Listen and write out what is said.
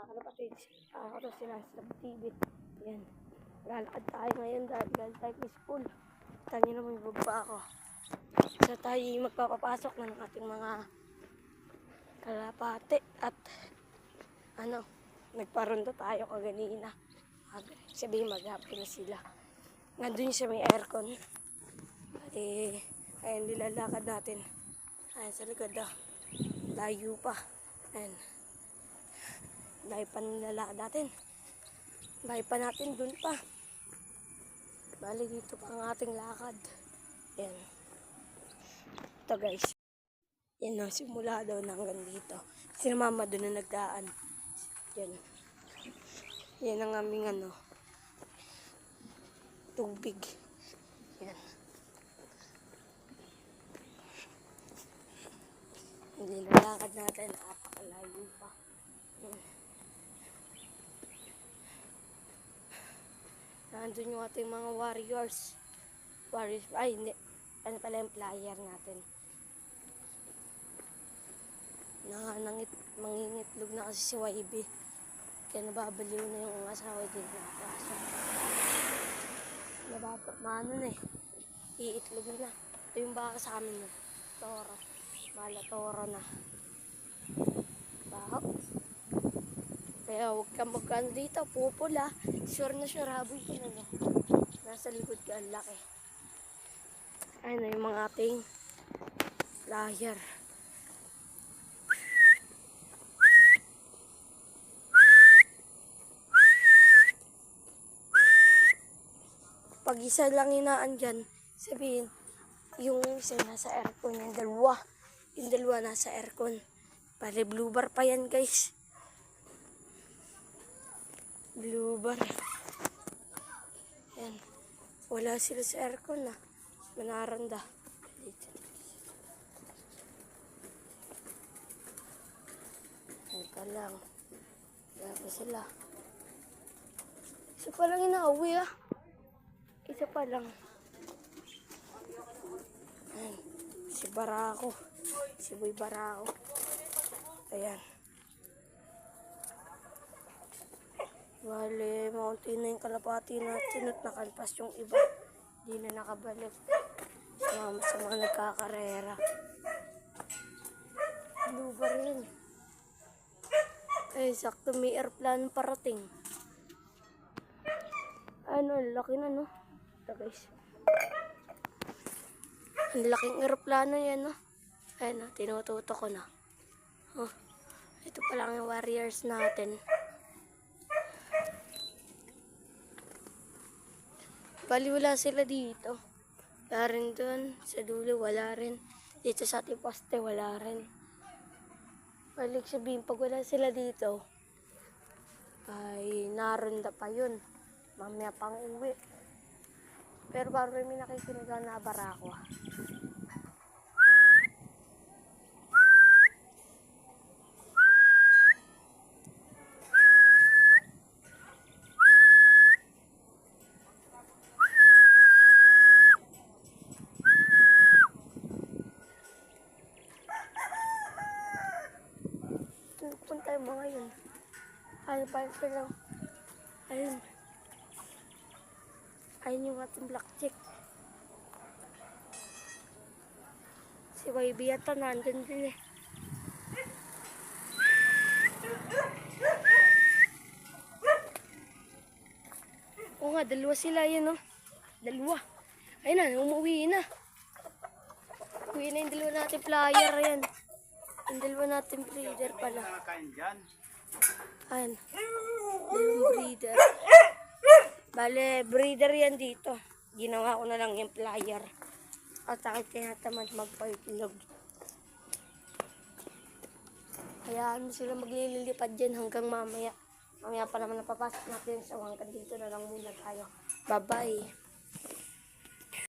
kalapatid. Ako to sila sa TV. Yan. Lalakad tayo ngayon dahil tayo sa school. Tanya naman yung baba ako. So tayo magpapapasok na ng ating mga kalapate at nagparondo tayo kaganina. Sabihin mag-happy na sila. Nandun siya may aircon. Ayun nilalakad natin. Ayun sa likod layo pa. Ayun. Layo pa nilalakad natin. Layo pa natin dun pa. Bali dito pa ang ating lakad. Yan. Ito guys. Yan na, simula daw na hanggang dito. Si mama doon na nagdaan. Yan. Yan ang aming tubig. Yan. Hindi lalakad natin. Napakalayo pa. Yan. Nandun yung ating mga warriors. Ay, hindi. Ano pala yung player natin. Mangingitlog na kasi si YB. Kaya nababaliw na yung asawa din na kaso. Iitlog na. Ito yung baka sa amin na. Toro. Bala toro na. Baho. Kaya huwag ka magkano dito. Pupula. Sure na sure. Haboy ko na. Nasa likod ka. Ang laki. Ayun na yung mga ating player. Pag isa lang inaan dyan, sabihin, yung isa nasa aircon, yung dalawa nasa aircon. Pare blue bar pa yan guys. Blue bar. Yan. Wala sila sa aircon na. Manaranda. Teka lang. Grabe sila. Isa pa lang inauwi Isa pa lang. Ayan. Si Barako. Si Boy Barako. Ayan. Bale, maunti na yung kalapati natin at nakalpas yung iba. Di na nakabalik. Sa mga nagkakarera. Lugar rin. Ay, sakto may airplane parating. Laki na no? Ito guys. Ang laking aeroplano yan, no? Ayan, tinututo ko na. Ito pa lang yung warriors natin. Bali, wala sila dito. Wala rin dun. Sa dulo, wala rin. Dito sa ating poste, wala rin. Balik sabihin, pag wala sila dito, ay naronda pa yun. Mamaya pang uwi. Pero parang may nakikinig na Barako. Punta yung mga yun. Pa lang. Ayun. Ayun yung ating black chick. Si YB yata nandun din Oo nga, dalawa sila yun Dalawa. Ayun na, umuwi na. Uwi na yung dalawa natin flyer yan. Yung dalawa natin breeder pala. Ayun. Dalawang breeder. Bale, breeder yan dito. Ginawa ko na lang yung flyer. At takit kaya tamad magpa-itlog. Hayaan mo sila maglilipad dyan hanggang mamaya. Mamaya pa naman napapasok natin. So hanggang dito na lang muna tayo. Bye-bye.